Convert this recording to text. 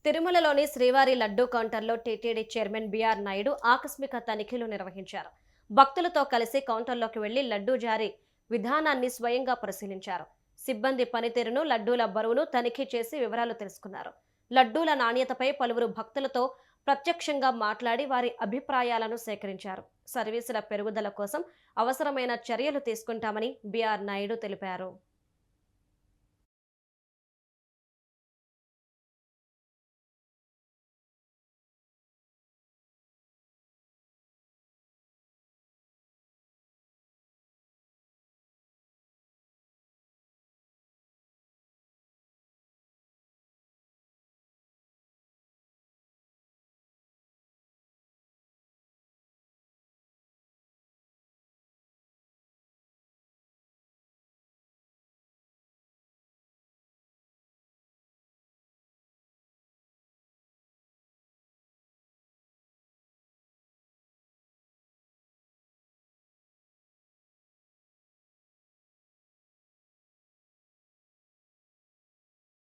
తిరుమలలోని శ్రీవారి లడ్డూ కౌంటర్లో టీటీడీ చైర్మన్ బిఆర్ నాయుడు ఆకస్మిక తనిఖీలు నిర్వహించారు. భక్తులతో కలిసి కౌంటర్లోకి వెళ్లి లడ్డూ జారీ విధానాన్ని స్వయంగా పరిశీలించారు. సిబ్బంది పనితీరును, లడ్డూల బరువును తనిఖీ చేసి వివరాలు తెలుసుకున్నారు. లడ్డూల నాణ్యతపై పలువురు భక్తులతో ప్రత్యక్షంగా మాట్లాడి వారి అభిప్రాయాలను సేకరించారు. సర్వీసుల పెరుగుదల కోసం అవసరమైన చర్యలు తీసుకుంటామని బిఆర్ నాయుడు తెలిపారు.